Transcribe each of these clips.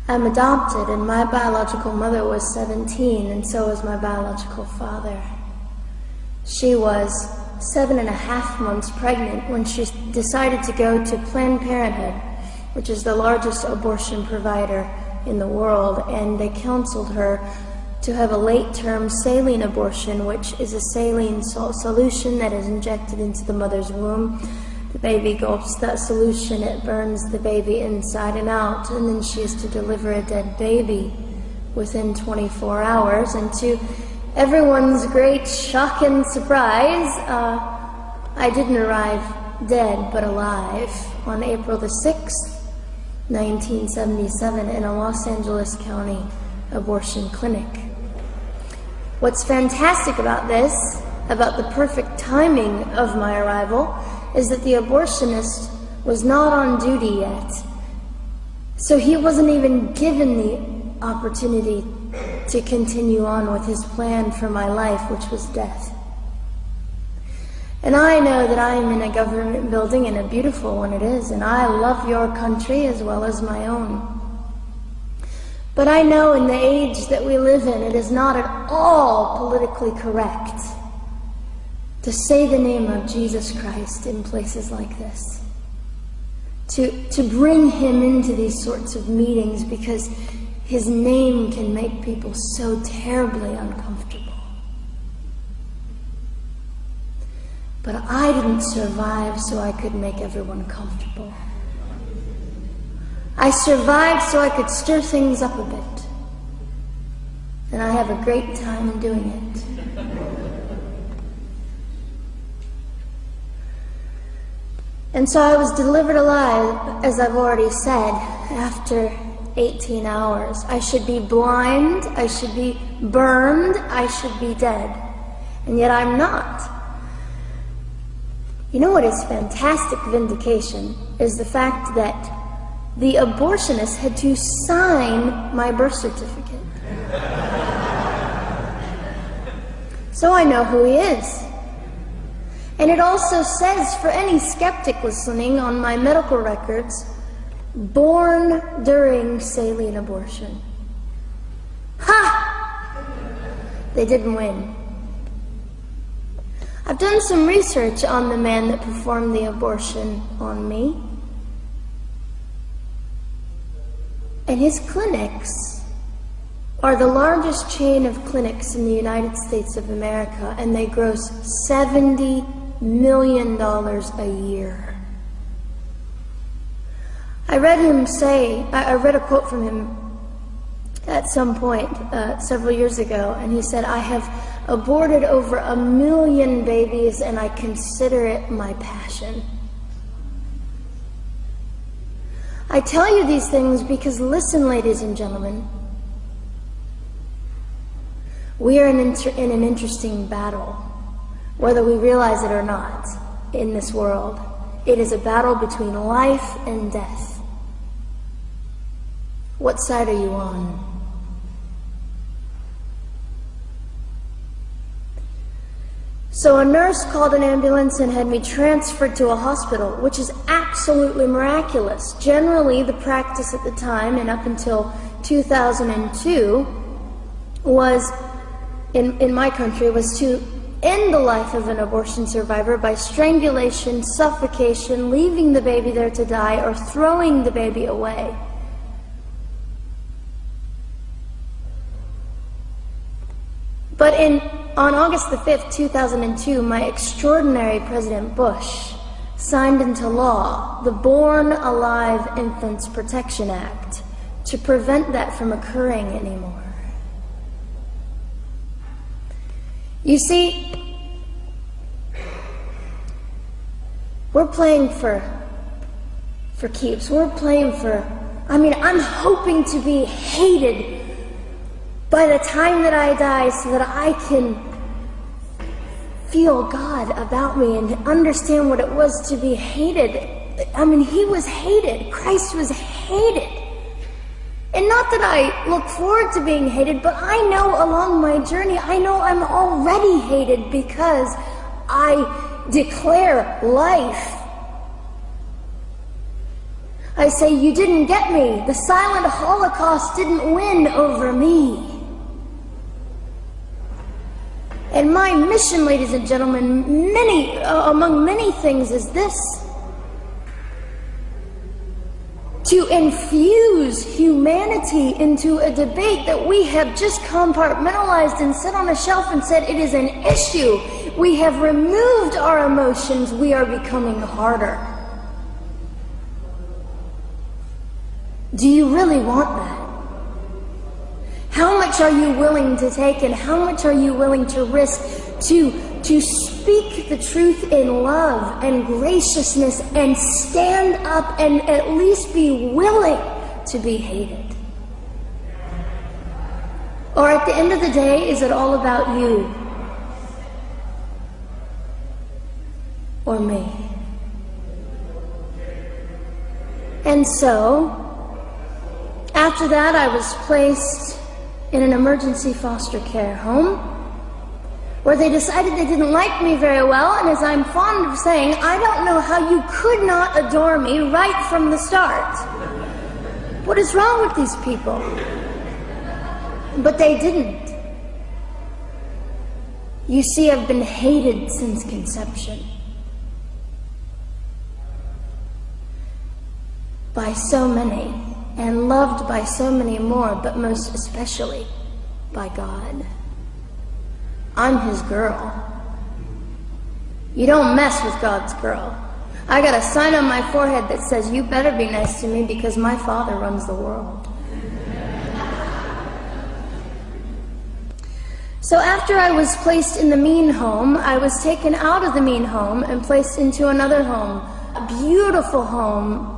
I'm adopted, and my biological mother was 17, and so was my biological father. She was 7.5 months pregnant when she decided to go to Planned Parenthood, which is the largest abortion provider in the world, and they counseled her to have a late-term saline abortion, which is a saline solution that is injected into the mother's womb. The baby gulps that solution, it burns the baby inside and out, and then she is to deliver a dead baby within 24 hours. And to everyone's great shock and surprise, I didn't arrive dead but alive on April the 6th, 1977, in a Los Angeles County abortion clinic. What's fantastic about this, about the perfect timing of my arrival, is that the abortionist was not on duty yet. So he wasn't even given the opportunity to continue on with his plan for my life, which was death. And I know that I am in a government building, and a beautiful one it is, and I love your country as well as my own. But I know in the age that we live in, it is not at all politically correct to say the name of Jesus Christ in places like this. To bring him into these sorts of meetings, because his name can make people so terribly uncomfortable. But I didn't survive so I could make everyone comfortable. I survived so I could stir things up a bit. And I have a great time doing it. And so I was delivered alive, as I've already said, after 18 hours. I should be blind, I should be burned, I should be dead. And yet I'm not. You know what is fantastic vindication is the fact that the abortionist had to sign my birth certificate. So I know who he is. And it also says, for any skeptic listening, on my medical records, born during saline abortion. Ha! They didn't win. I've done some research on the man that performed the abortion on me. And his clinics are the largest chain of clinics in the United States of America, and they gross $70 million a year. I read a quote from him at some point several years ago, and he said, "I have aborted over 1 million babies, and I consider it my passion." I tell you these things because, listen, ladies and gentlemen, we are in an interesting battle, whether we realize it or not, in this world. It is a battle between life and death. What side are you on? So a nurse called an ambulance and had me transferred to a hospital, which is absolutely miraculous. Generally, the practice at the time, and up until 2002, was, in my country, was to end the life of an abortion survivor by strangulation, suffocation, leaving the baby there to die, or throwing the baby away. But on August the 5th, 2002, my extraordinary President Bush signed into law the Born Alive Infants Protection Act to prevent that from occurring anymore. You see, we're playing for keeps. We're playing I'm hoping to be hated by the time that I die so that I can feel God about me and understand what it was to be hated. He was hated. Christ was hated. And not that I look forward to being hated, but I know along my journey, I know I'm already hated because I declare life. I say, you didn't get me. The silent Holocaust didn't win over me. And my mission, ladies and gentlemen, among many things, is this: to infuse humanity into a debate that we have just compartmentalized and set on a shelf and said it is an issue. We have removed our emotions. We are becoming harder. Do you really want that? How much are you willing to take, and how much are you willing to risk to speak the truth in love and graciousness and stand up and at least be willing to be hated? Or at the end of the day, is it all about you or me? And so, after that, I was placed in an emergency foster care home, where they decided they didn't like me very well, and as I'm fond of saying, I don't know how you could not adore me right from the start. What is wrong with these people? But they didn't. You see, I've been hated since conception by so many, and loved by so many more, but most especially by God. I'm his girl. You don't mess with God's girl. I got a sign on my forehead that says, you better be nice to me because my Father runs the world. So after I was placed in the mean home, I was taken out of the mean home and placed into another home, a beautiful home,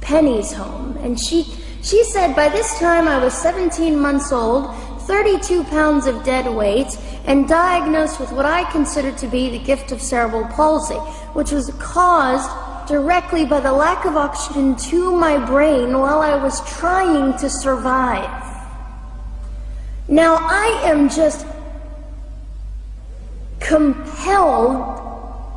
Penny's home. And she said by this time I was 17 months old, 32 pounds of dead weight, and diagnosed with what I considered to be the gift of cerebral palsy, which was caused directly by the lack of oxygen to my brain while I was trying to survive. Now, I am just compelled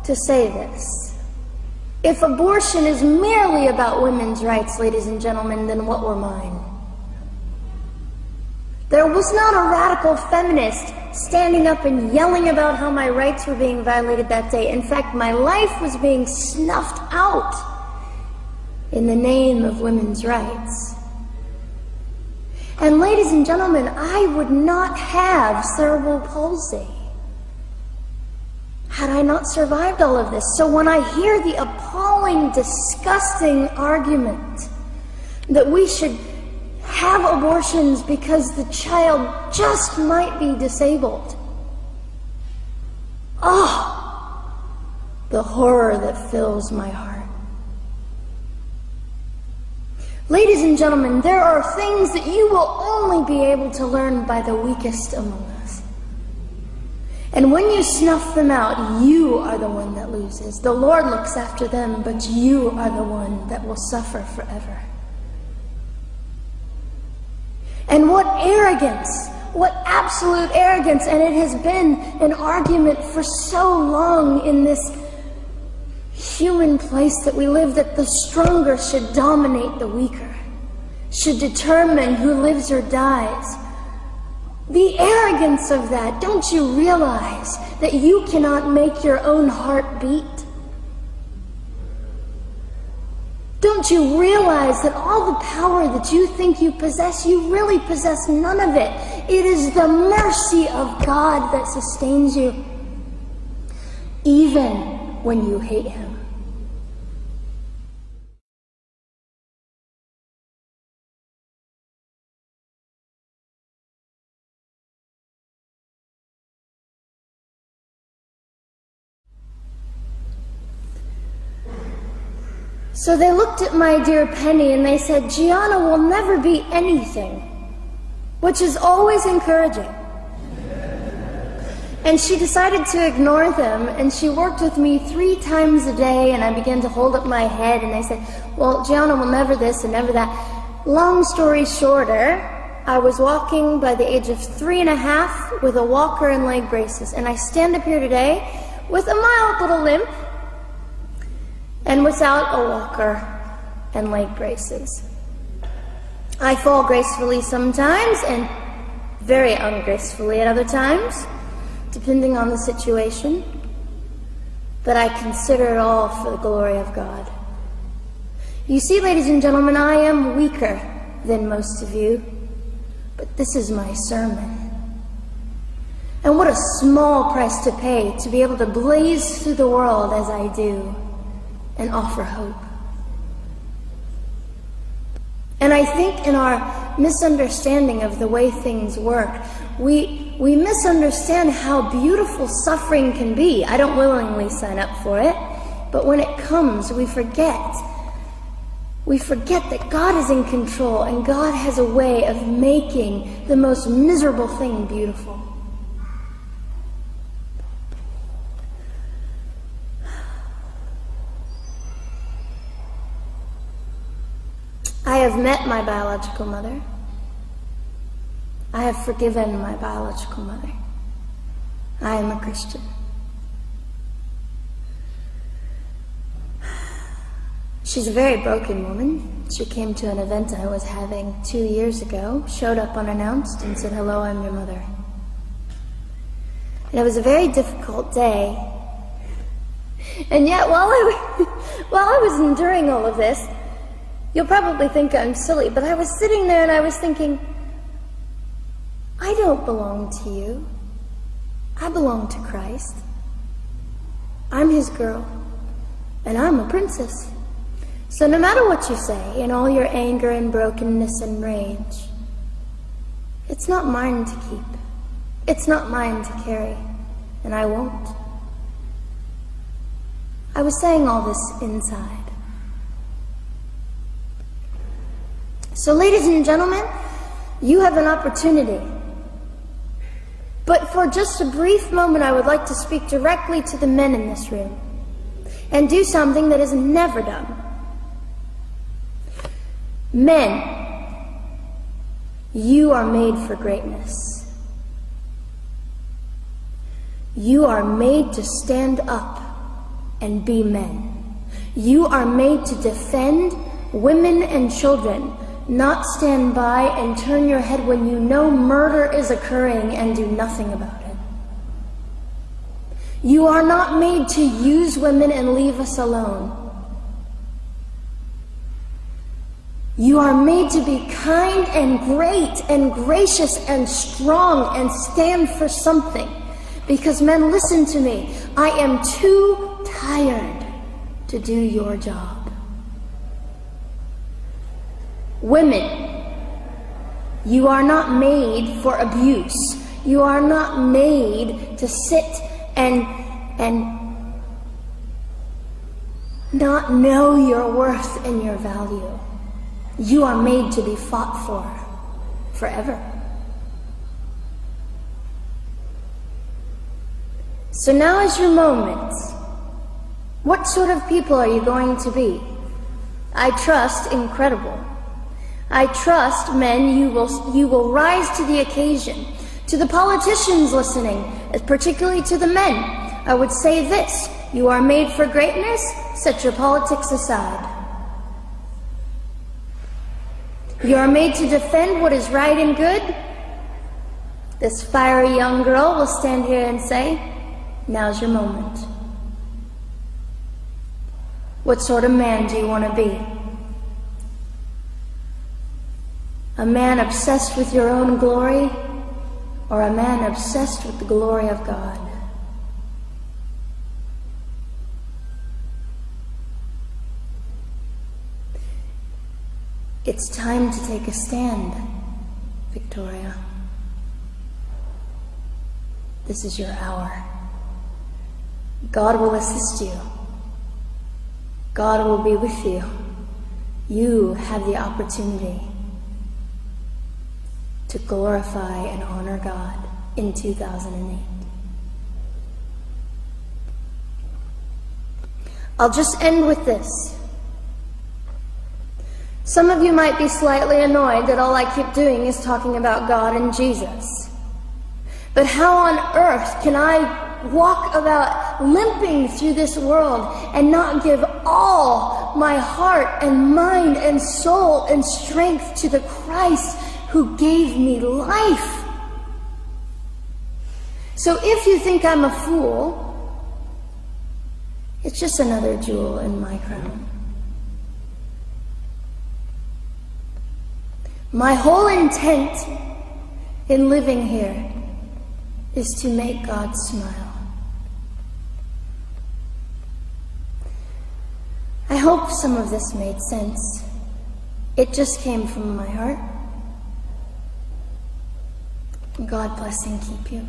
to say this. If abortion is merely about women's rights, ladies and gentlemen, then what were mine? There was not a radical feminist standing up and yelling about how my rights were being violated that day. In fact, my life was being snuffed out in the name of women's rights. And ladies and gentlemen, I would not have cerebral palsy had I not survived all of this. So when I hear the appalling, disgusting argument that we should have abortions because the child just might be disabled, oh, the horror that fills my heart. Ladies and gentlemen, there are things that you will only be able to learn by the weakest among us. And when you snuff them out, you are the one that loses. The Lord looks after them, but you are the one that will suffer forever. And what arrogance, what absolute arrogance, and it has been an argument for so long in this human place that we live, that the stronger should dominate the weaker, should determine who lives or dies. The arrogance of that. Don't you realize that you cannot make your own heart beat? Don't you realize that all the power that you think you possess, you really possess none of it? It is the mercy of God that sustains you, even when you hate him. So they looked at my dear Penny and they said, Gianna will never be anything, which is always encouraging. And she decided to ignore them, and she worked with me 3 times a day, and I began to hold up my head, and they said, well, Gianna will never this and never that. Long story shorter, I was walking by the age of 3.5 with a walker and leg braces, and I stand up here today with a mild little limp, and without a walker and leg braces. I fall gracefully sometimes and very ungracefully at other times, depending on the situation, but I consider it all for the glory of God. You see, ladies and gentlemen, I am weaker than most of you, but this is my sermon. And what a small price to pay to be able to blaze through the world as I do and offer hope. And I think in our misunderstanding of the way things work, we misunderstand how beautiful suffering can be. I don't willingly sign up for it, but when it comes, we forget. We forget that God is in control and God has a way of making the most miserable thing beautiful. I have met my biological mother. I have forgiven my biological mother. I am a Christian. She's a very broken woman. She came to an event I was having 2 years ago, showed up unannounced, and said, "Hello, I'm your mother." And it was a very difficult day. And yet, while I was enduring all of this, you'll probably think I'm silly, but I was sitting there and I was thinking, I don't belong to you. I belong to Christ. I'm his girl, and I'm a princess. So no matter what you say, in all your anger and brokenness and rage, it's not mine to keep. It's not mine to carry, and I won't. I was saying all this inside. So ladies and gentlemen, you have an opportunity. But for just a brief moment, I would like to speak directly to the men in this room and do something that is never done. Men, you are made for greatness. You are made to stand up and be men. You are made to defend women and children, not stand by and turn your head when you know murder is occurring and do nothing about it. You are not made to use women and leave us alone. You are made to be kind and great and gracious and strong and stand for something. Because men, listen to me. I am too tired to do your job. Women, you are not made for abuse. You are not made to sit and not know your worth and your value. You are made to be fought for forever. So now is your moment. What sort of people are you going to be? I trust incredible. I trust, men, you will rise to the occasion. To the politicians listening, particularly to the men, I would say this: you are made for greatness. Set your politics aside. You are made to defend what is right and good. This fiery young girl will stand here and say, now's your moment. What sort of man do you want to be? A man obsessed with your own glory, or a man obsessed with the glory of God? It's time to take a stand, Victoria. This is your hour. God will assist you. God will be with you. You have the opportunity to glorify and honor God in 2008. I'll just end with this. Some of you might be slightly annoyed that all I keep doing is talking about God and Jesus. But how on earth can I walk about limping through this world and not give all my heart and mind and soul and strength to the Christ who gave me life. So if you think I'm a fool, it's just another jewel in my crown. My whole intent in living here is to make God smile. I hope some of this made sense. It just came from my heart. God bless and keep you.